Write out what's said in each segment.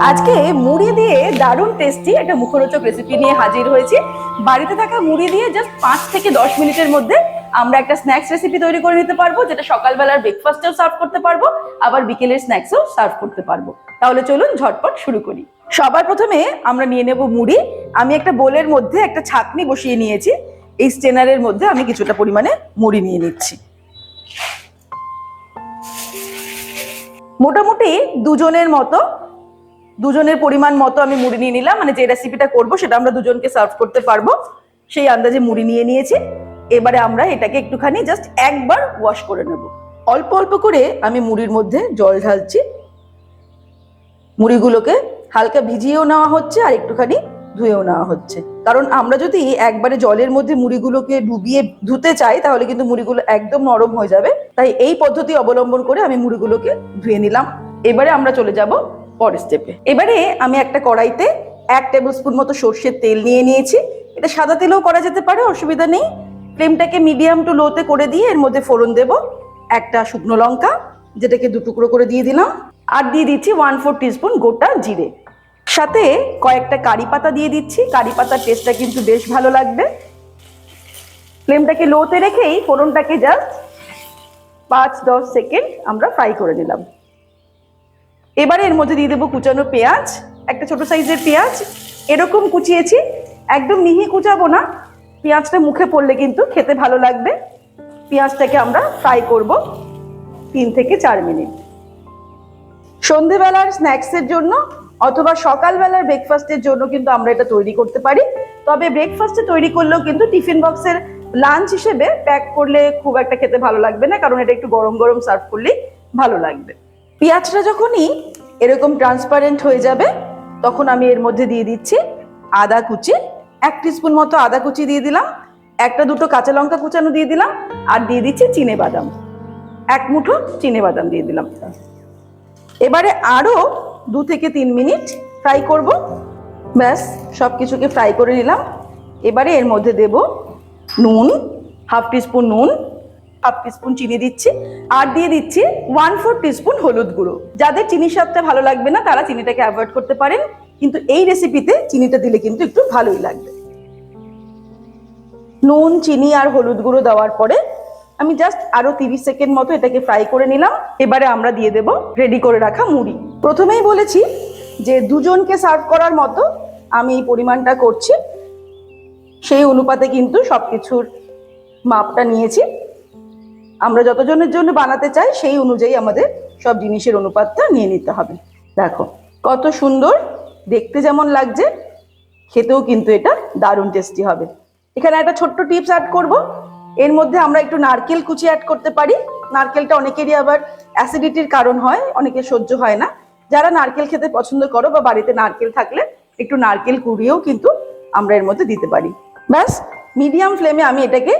আজকে মুড়ি দিয়ে দারুণ টেস্টি একটা মুখরোচক রেসিপি নিয়ে হাজির হয়েছি। বাড়িতে থাকা মুড়ি দিয়ে জাস্ট 5 থেকে 10 মিনিটের মধ্যে আমরা একটা স্ন্যাক্স রেসিপি তৈরি করে নিতে পারবো, যেটা সকালবেলার ব্রেকফাস্টেও সার্ভ করতে পারবো, আবার বিকেলের স্ন্যাক্সেও সার্ভ করতে পারবো। তাহলে চলুন ঝটপট শুরু করি। সবার প্রথমে আমরা নিয়ে নেব মুড়ি। আমি একটা বোলের মধ্যে একটা ছাঁকনি বসিয়ে নিয়েছি। এই স্টেনারের মধ্যে আমি কিছুটা পরিমাণে মুড়ি নিয়ে নিচ্ছি। মোটামুটি দুজনের পরিমাণ মতো আমি মুড়ি নিয়ে নিলাম, মানে যে রেসিপিটা করব সেটা আমরা দুজনকে সার্ভ করতে পারবো সেই আন্দাজে মুড়ি নিয়ে নিয়েছি। এবারে আমরা এটাকে একটুখানি জাস্ট একবার ওয়াশ করে নেব। অল্প অল্প করে আমি মুড়ির মধ্যে জল ঢালছি। মুড়িগুলোকে হালকা ভিজিয়েও নেওয়া হচ্ছে আর একটুখানি ধুয়েও নেওয়া হচ্ছে, কারণ আমরা যদি একবারে জলের মধ্যে মুড়িগুলোকে ডুবিয়ে ধুতে চাই তাহলে কিন্তু মুড়িগুলো একদম নরম হয়ে যাবে। তাই এই পদ্ধতি অবলম্বন করে আমি মুড়িগুলোকে ধুয়ে নিলাম। এবারে আমরা চলে যাব পরের স্টেপে। এবারে আমি একটা কড়াইতে 1 টেবিল স্পুন মতো সর্ষের তেল নিয়ে নিয়েছি। এটা সাদা তেলেও করা যেতে পারে, অসুবিধা নেই। ফ্লেমটাকে মিডিয়াম টু লোতে করে দিয়ে এর মধ্যে ফোড়ন দেব একটা শুকনো লঙ্কা, যেটাকে 2 টুকরো করে দিয়ে দিলাম, আর দিয়ে দিচ্ছি 1/4 টিস্পুন গোটা জিরে। সাথে কয়েকটা কারি পাতা দিয়ে দিচ্ছি। কারি পাতার টেস্টটা কিন্তু বেশ ভালো লাগবে। ফ্লেমটাকে লোতে রেখেই ফোড়নটাকে জাস্ট 5-10 সেকেন্ড আমরা ফ্রাই করে নিলাম। এবারে এর মধ্যে দিয়ে দেবো কুচানো পেঁয়াজ, একটা ছোট সাইজের পেঁয়াজ এরকম কুচিয়েছি। একদম মিহি কুচাবো না, পেঁয়াজটা মুখে পড়লে কিন্তু খেতে ভালো লাগবে। পেঁয়াজটাকে আমরা ফ্রাই করব 3 থেকে 4 মিনিট। সন্ধেবেলার স্ন্যাক্সের জন্য অথবা সকালবেলার ব্রেকফাস্টের জন্য কিন্তু আমরা এটা তৈরি করতে পারি। তবে ব্রেকফাস্টে তৈরি করলেও কিন্তু টিফিন বক্সের লাঞ্চ হিসেবে প্যাক করলে খুব একটা খেতে ভালো লাগবে না, কারণ এটা একটু গরম গরম সার্ভ করলেই ভালো লাগবে। পেঁয়াজটা যখনই এরকম ট্রান্সপারেন্ট হয়ে যাবে তখন আমি এর মধ্যে দিয়ে দিচ্ছি আদা কুচি। 1 টিস্পুন মতো আদা কুচি দিয়ে দিলাম, 1-2 কাঁচা লঙ্কা কুচানো দিয়ে দিলাম, আর দিয়ে দিচ্ছি চিনে বাদাম, 1 মুঠো চিনে বাদাম দিয়ে দিলাম। এবারে আরো 2 থেকে 3 মিনিট ফ্রাই করব। ব্যাস সবকিছুকে ফ্রাই করে নিলাম। এবারে এর মধ্যে দেব নুন, 1/2 টিস্পুন নুন, 1/2 টিস্পুন চিনি দিচ্ছি, আর দিয়ে দিচ্ছি 1/4 টিস্পুন হলুদ গুঁড়ো। যাদের চিনির স্বাদটা ভালো লাগবে না তারা চিনিটাকে অ্যাভয়েড করতে পারেন, কিন্তু এই রেসিপিতে চিনিটা দিলে কিন্তু একটু ভালোই লাগবে। নুন, চিনি আর হলুদ গুঁড়ো দেওয়ার পরে আমি জাস্ট আরো 30 সেকেন্ড মতো এটাকে ফ্রাই করে নিলাম। এবারে আমরা দিয়ে দেব রেডি করে রাখা মুড়ি। প্রথমেই বলেছি যে দুজনকে সার্ভ করার মতো আমি এই পরিমাণটা করছি, সেই অনুপাতে কিন্তু সবকিছুর মাপটা নিয়েছি। আমরা যতজনের জন্য বানাতে চাই সেই অনুযায়ী আমাদের সব জিনিসের অনুপাতটা নিয়ে নিতে হবে। দেখো কত সুন্দর দেখতে যেমন লাগছে, খেতেও কিন্তু এটা দারুণ টেস্টি হবে। এখানে একটা ছোট্ট টিপস অ্যাড করব, এর মধ্যে আমরা একটু নারকেল কুচি অ্যাড করতে পারি। নারকেলটা অনেকেরই আবার অ্যাসিডিটির কারণ হয়, অনেকে সহ্য হয় না। যারা নারকেল খেতে পছন্দ করো বা বাড়িতে নারকেল থাকলে একটু নারকেল কুড়িয়েও কিন্তু আমরা এর মধ্যে দিতে পারি। ব্যাস মিডিয়াম ফ্লেমে আমি এটাকে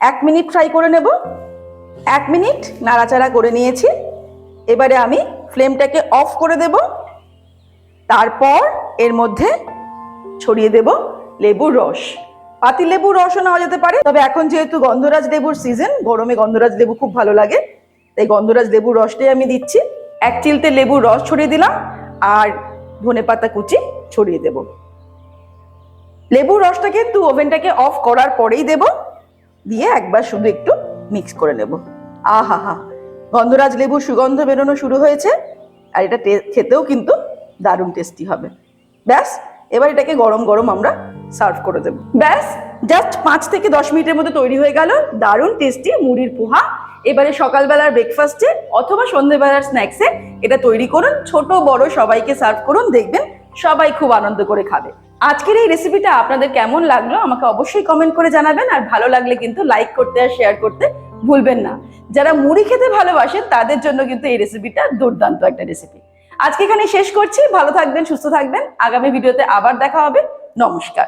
1 মিনিট ফ্রাই করে নেব। 1 মিনিট নাড়াচাড়া করে নিয়েছি। এবারে আমি ফ্লেমটাকে অফ করে দেব। তারপর এর মধ্যে ছড়িয়ে দেব লেবুর রস। পাতি লেবুর রসও নেওয়া যেতে পারে, তবে এখন যেহেতু গন্ধরাজ লেবুর সিজন, গরমে গন্ধরাজ লেবু খুব ভালো লাগে, তাই গন্ধরাজ লেবুর রসটাই আমি দিচ্ছি। 1 চিলতে লেবুর রস ছড়িয়ে দিলাম, আর ধনেপাতা কুচি ছড়িয়ে দেব। লেবুর রসটা কিন্তু ওভেনটাকে অফ করার পরেই দেব, দিয়ে একবার শুধু একটু মিক্স করে নেব। আহা হা, গন্ধরাজ লেবুর সুগন্ধ বেরোনো শুরু হয়েছে, আর এটা খেতেও কিন্তু দারুণ টেস্টি হবে। ব্যাস এবার এটাকে গরম গরম আমরা সার্ভ করে দেব। ব্যাস জাস্ট 5 থেকে 10 মিনিটের মধ্যে তৈরি হয়ে গেল দারুণ টেস্টি মুড়ির পোহা। এবারে সকালবেলার ব্রেকফাস্টে অথবা সন্ধ্যেবেলার স্ন্যাক্সে এটা তৈরি করুন, ছোট বড় সবাইকে সার্ভ করুন, দেখবেন সবাই খুব আনন্দ করে খাবে। আজকের এই রেসিপিটা আপনাদের কেমন লাগলো আমাকে অবশ্যই কমেন্ট করে জানাবেন, আর ভালো লাগলে কিন্তু লাইক করতে আর শেয়ার করতে ভুলবেন না। যারা মুড়ি খেতে ভালোবাসেন তাদের জন্য কিন্তু এই রেসিপিটা দুর্দান্ত একটা রেসিপি। আজকে এখানে শেষ করছি। ভালো থাকবেন, সুস্থ থাকবেন। আগামী ভিডিওতে আবার দেখা হবে। নমস্কার।